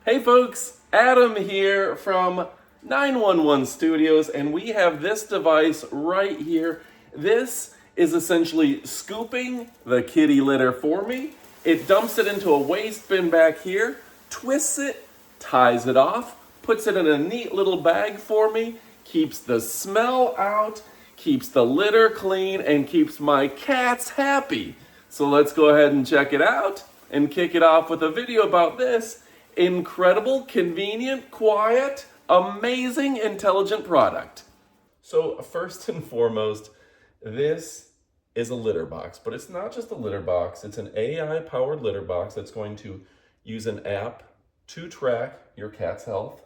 Hey folks, Adam here from 911 Studios, and we have this device right here. This is essentially scooping the kitty litter for me. It dumps it into a waste bin back here, twists it, ties it off, puts it in a neat little bag for me, keeps the smell out, keeps the litter clean, and keeps my cats happy. So let's go ahead and check it out and kick it off with a video about this incredible, convenient, quiet, amazing, intelligent product. So first and foremost, this is a litter box, but it's not just a litter box. It's an AI-powered litter box that's going to use an app to track your cat's health.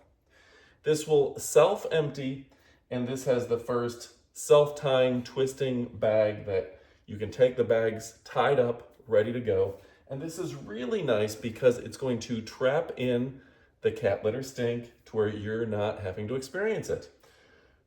This will self-empty, and this has the first self-tying, twisting bag that you can take the bags tied up, ready to go. And this is really nice because it's going to trap in the cat litter stink to where you're not having to experience it.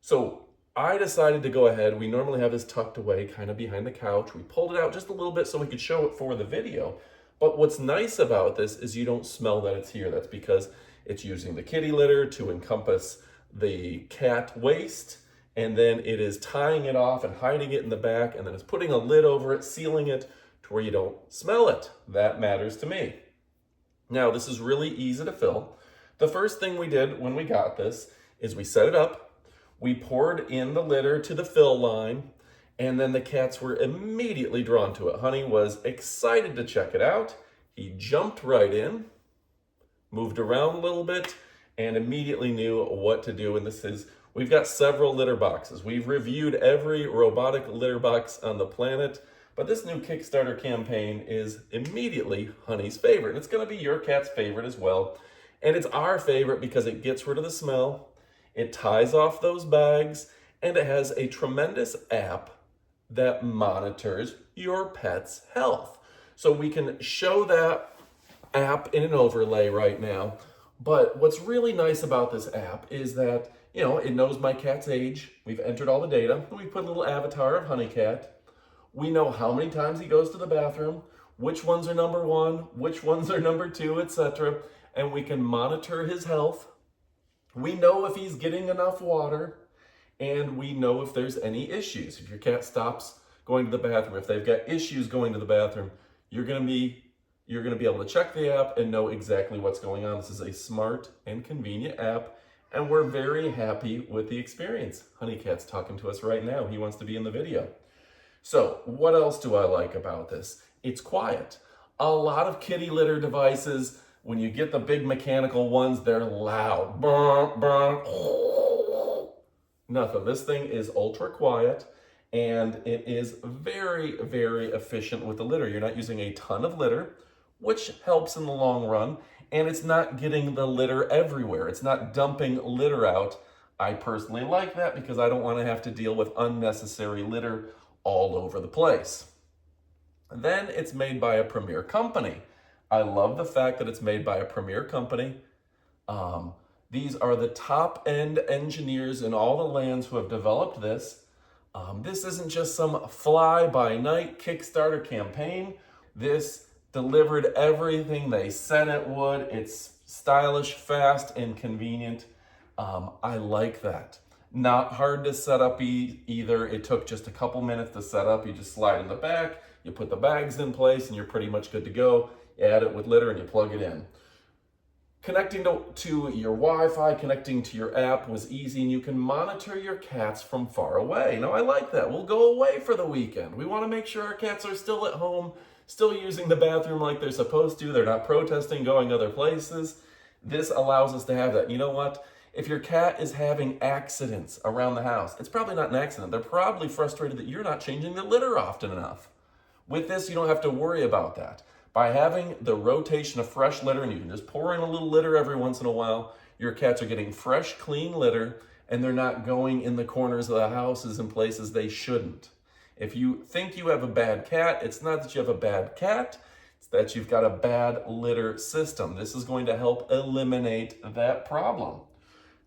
So I decided to go ahead. We normally have this tucked away kind of behind the couch. We pulled it out just a little bit so we could show it for the video. But what's nice about this is you don't smell that it's here. That's because it's using the kitty litter to encompass the cat waste, and then it is tying it off and hiding it in the back, and then it's putting a lid over it, sealing it to where you don't smell it. That matters to me. Now, this is really easy to fill. The first thing we did when we got this is we set it up, we poured in the litter to the fill line, and then the cats were immediately drawn to it. Honey was excited to check it out. He jumped right in, moved around a little bit, and immediately knew what to do. And we've got several litter boxes. We've reviewed every robotic litter box on the planet, but this new Kickstarter campaign is immediately Honey's favorite. And it's gonna be your cat's favorite as well. And it's our favorite because it gets rid of the smell, it ties off those bags, and it has a tremendous app that monitors your pet's health. So we can show that app in an overlay right now. But what's really nice about this app is that, it knows my cat's age. We've entered all the data. We put a little avatar of Honey Cat. We know how many times he goes to the bathroom, which ones are number one, which ones are number two, etc. And we can monitor his health. We know if he's getting enough water, and we know if there's any issues. If your cat stops going to the bathroom, if they've got issues going to the bathroom, you're gonna be able to check the app and know exactly what's going on. This is a smart and convenient app, and we're very happy with the experience. Honey Cat's talking to us right now. He wants to be in the video. So what else do I like about this? It's quiet. A lot of kitty litter devices, when you get the big mechanical ones, they're loud. Burr, burr. Nothing. This thing is ultra quiet, and it is very, very efficient with the litter. You're not using a ton of litter, which helps in the long run, and it's not getting the litter everywhere. It's not dumping litter out. I personally like that because I don't want to have to deal with unnecessary litter all over the place. Then it's made by a premier company. I love the fact that it's made by a premier company. These are the top-end engineers in all the lands who have developed this. This isn't just some fly-by-night Kickstarter campaign. This delivered everything they said it would. It's stylish, fast, and convenient. I like that. Not hard to set up either. It took just a couple minutes to set up. You just slide in the back, you put the bags in place, and you're pretty much good to go. You add it with litter and you plug it in. Connecting to your Wi-Fi, connecting to your app was easy, and you can monitor your cats from far away. Now, I like that. We'll go away for the weekend. We want to make sure our cats are still at home, still using the bathroom like they're supposed to. They're not protesting, going other places. This allows us to have that. You know what? If your cat is having accidents around the house, it's probably not an accident. They're probably frustrated that you're not changing the litter often enough. With this, you don't have to worry about that. By having the rotation of fresh litter, and you can just pour in a little litter every once in a while, your cats are getting fresh, clean litter, and they're not going in the corners of the houses in places they shouldn't. If you think you have a bad cat, it's not that you have a bad cat, it's that you've got a bad litter system. This is going to help eliminate that problem.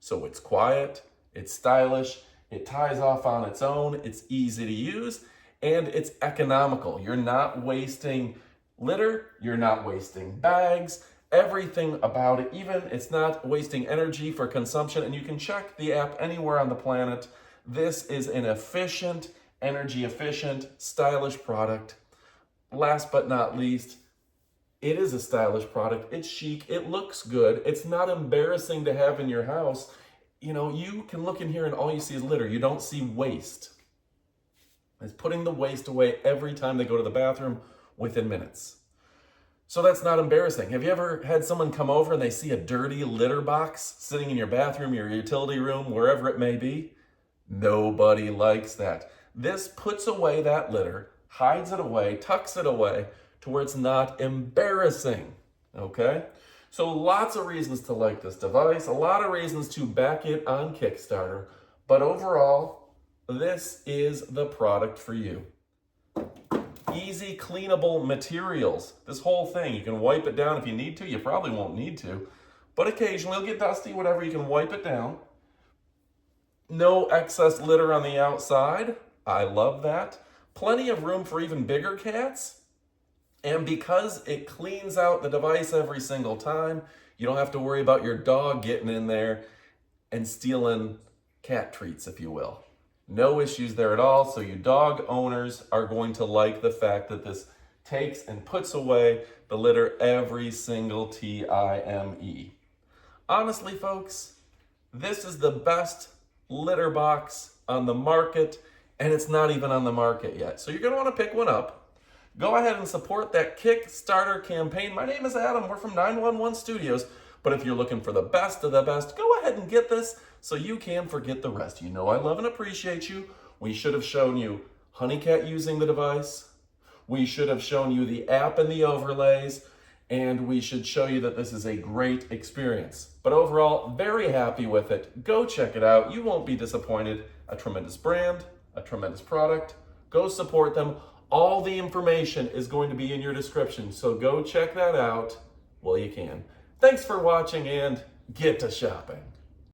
So it's quiet, it's stylish, it ties off on its own, it's easy to use, and it's economical. You're not wasting litter, you're not wasting bags, everything about it. Even it's not wasting energy for consumption, and you can check the app anywhere on the planet. This is an efficient, energy efficient, stylish product. Last but not least, it is a stylish product. It's chic. It looks good. It's not embarrassing to have in your house. You know, you can look in here and all you see is litter. You don't see waste. It's putting the waste away every time they go to the bathroom within minutes. So that's not embarrassing. Have you ever had someone come over and they see a dirty litter box sitting in your bathroom, your utility room, wherever it may be? Nobody likes that. This puts away that litter, hides it away, tucks it away to where it's not embarrassing, okay? So lots of reasons to like this device, a lot of reasons to back it on Kickstarter, but overall, this is the product for you. Easy cleanable materials. This whole thing, you can wipe it down if you need to. You probably won't need to, but occasionally it'll get dusty, whatever, you can wipe it down. No excess litter on the outside. I love that. Plenty of room for even bigger cats. And because it cleans out the device every single time, you don't have to worry about your dog getting in there and stealing cat treats, if you will. No issues there at all. So you dog owners are going to like the fact that this takes and puts away the litter every single time. Honestly, folks, this is the best litter box on the market, and it's not even on the market yet. So you're going to want to pick one up. Go ahead and support that Kickstarter campaign. My name is Adam. We're from 911 Studios. But if you're looking for the best of the best, go ahead and get this so you can forget the rest. You know I love and appreciate you. We should have shown you Honeycat using the device. We should have shown you the app and the overlays. And we should show you that this is a great experience. But overall, very happy with it. Go check it out. You won't be disappointed. A tremendous brand, a tremendous product. Go support them. All the information is going to be in your description. So go check that out while you can. Thanks for watching and get to shopping.